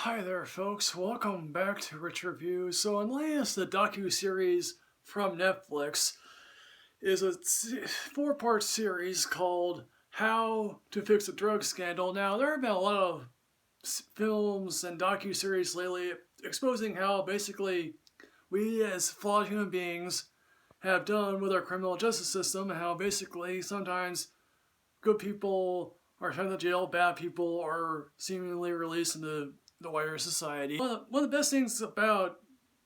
Hi there, folks. Welcome back to Rich Reviews. So, in latest, the docu-series from Netflix is a four-part series called How to Fix a Drug Scandal. Now, there have been a lot of films and docu-series lately exposing how basically we as flawed human beings have done with our criminal justice system, and how basically sometimes good people are sent to jail, bad people are seemingly released into the wider society. One of the best things about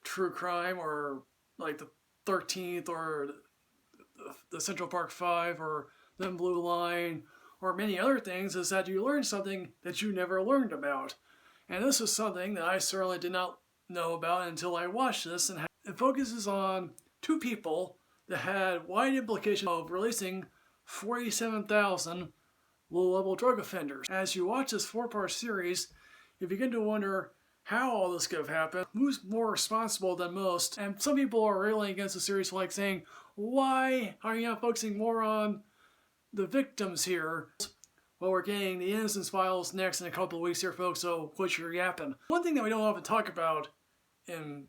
true crime, or like the 13th, or the Central Park 5, or the Blue Line, or many other things, is that you learn something that you never learned about. And this is something that I certainly did not know about until I watched this, and it focuses on two people that had wide implications of releasing 47,000 low-level drug offenders. As you watch this four-part series, you begin to wonder how all this could have happened, who's more responsible than most, and some people are railing against the series, like saying, why are you not focusing more on the victims here? Well, we're getting the Innocence Files next in a couple of weeks here, folks, so quit your yapping. One thing that we don't often talk about in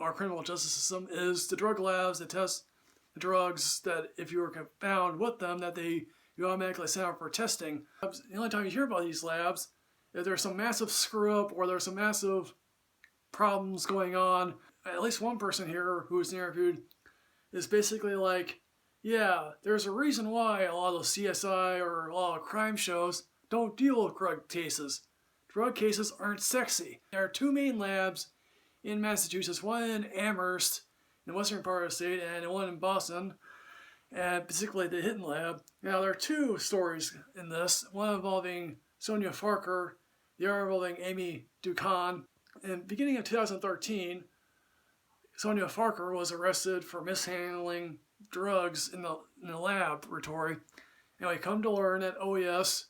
our criminal justice system is the drug labs that test the drugs that, if you were found with them, that you automatically send out for testing. The only time you hear about these labs, if there's some massive screw up or there's some massive problems going on, at least one person here who was interviewed is basically like, yeah, there's a reason why a lot of CSI or a lot of crime shows don't deal with drug cases. Drug cases aren't sexy. There are two main labs in Massachusetts, one in Amherst, in the western part of the state, and one in Boston, and particularly the Hidden Lab. Now, there are two stories in this, one involving Sonia Farker, the other involving Amy Ducan. In the beginning of 2013, Sonia Farker was arrested for mishandling drugs in the laboratory. And we come to learn that, oh yes,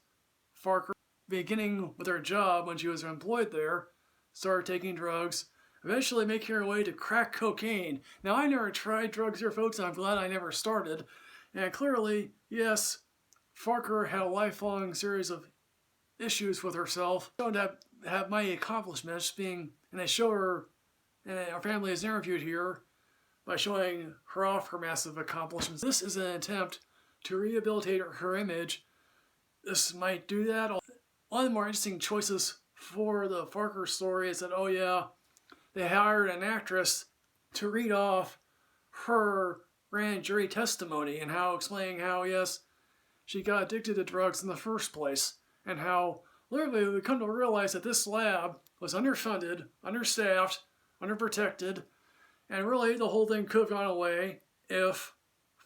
Farker, beginning with her job when she was employed there, started taking drugs, eventually making her way to crack cocaine. Now, I never tried drugs here, folks, and I'm glad I never started. And clearly, yes, Farker had a lifelong series of issues with herself. Don't have many accomplishments being, and they show her, and our family is interviewed here by showing her off her massive accomplishments. This is an attempt to rehabilitate her image. This might do that. One of the more interesting choices for the Farker story is that, oh yeah, they hired an actress to read off her grand jury testimony, and explaining how, yes, she got addicted to drugs in the first place, and how literally we come to realize that this lab was underfunded, understaffed, underprotected, and really the whole thing could have gone away if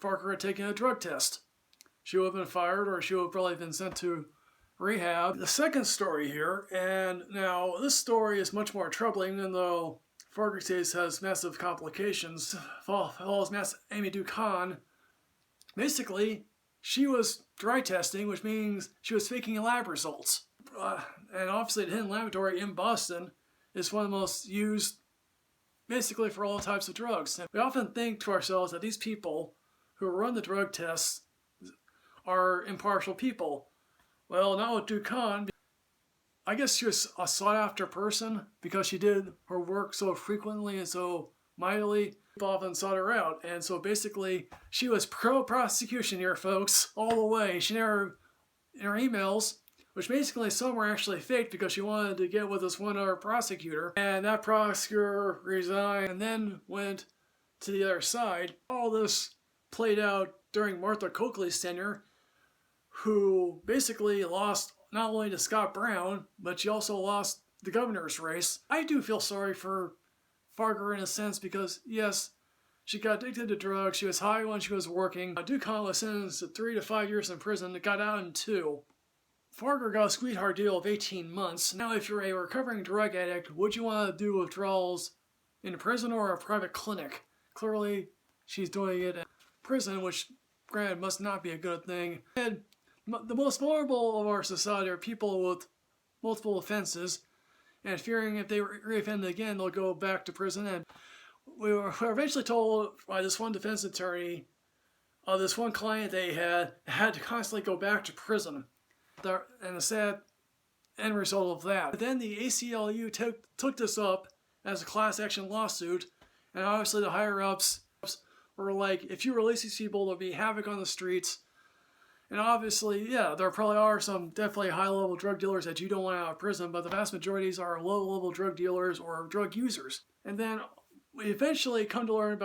Farker had taken a drug test. She would have been fired, or she would have probably been sent to rehab. The second story here, and now this story is much more troubling, even though Farker's case has massive complications. Follows Amy Ducan. Basically, she was dry testing, which means she was faking lab results. And obviously the Hidden Laboratory in Boston is one of the most used basically for all types of drugs. And we often think to ourselves that these people who run the drug tests are impartial people. Well, not with Ducan. I guess she was a sought-after person because she did her work so frequently and so mightily. People often sought her out, and so basically she was pro-prosecution here, folks, all the way. She never, in her emails, which basically some were actually faked because she wanted to get with this one other prosecutor, and that prosecutor resigned and then went to the other side. All this played out during Martha Coakley's tenure, who basically lost not only to Scott Brown, but she also lost the governor's race. I do feel sorry for Farker in a sense because, yes, she got addicted to drugs, she was high when she was working. Ducan was sentenced to 3 to 5 years in prison, and got out in 2. Farker got a sweetheart deal of 18 months. Now, if you're a recovering drug addict, would you want to do withdrawals in a prison or a private clinic? Clearly, she's doing it in prison, which, granted, must not be a good thing. And the most vulnerable of our society are people with multiple offenses, and fearing if they reoffend again, they'll go back to prison. And we were eventually told by this one defense attorney of this one client they had to constantly go back to prison. And the sad end result of that. But then the ACLU took this up as a class action lawsuit, and obviously the higher ups were like, if you release these people, there'll be havoc on the streets. And obviously, yeah, there probably are some definitely high-level drug dealers that you don't want out of prison, but the vast majority are low-level drug dealers or drug users. And then we eventually come to learn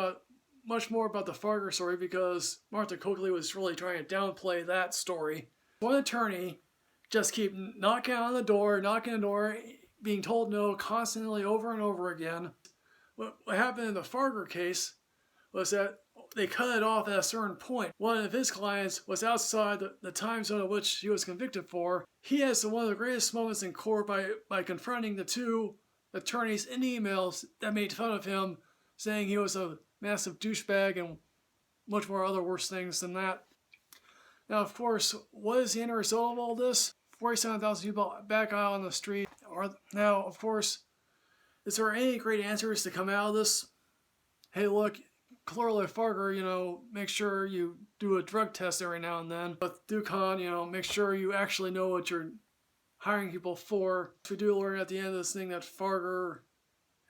much more about the Fargo story because Martha Coakley was really trying to downplay that story. One attorney just keep knocking on the door, being told no constantly over and over again. What happened in the Fargo case was that they cut it off at a certain point. One of his clients was outside the time zone of which he was convicted for. He has one of the greatest moments in court by confronting the two attorneys in emails that made fun of him, saying he was a massive douchebag and much more other worse things than that. Now, of course, what is the end result of all this? 47,000 people back out on the street. Now, of course, is there any great answers to come out of this? Hey, look, clearly Fargo, make sure you do a drug test every now and then. But DuCon, make sure you actually know what you're hiring people for. If we do learn at the end of this thing that Fargo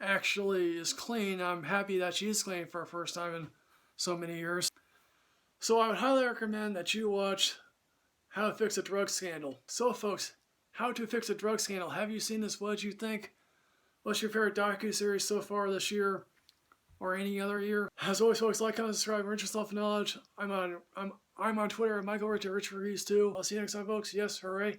actually is clean, I'm happy that she is clean for the first time in so many years. So I would highly recommend that you watch How to Fix a Drug Scandal. So folks, How to Fix a Drug Scandal. Have you seen this? What did you think? What's your favorite docu-series so far this year? Or any other year? As always, folks, like, comment, subscribe, enrich yourself in knowledge. I'm on Twitter at Michael Rich at Rich Reviews too. I'll see you next time, folks. Yes, hooray.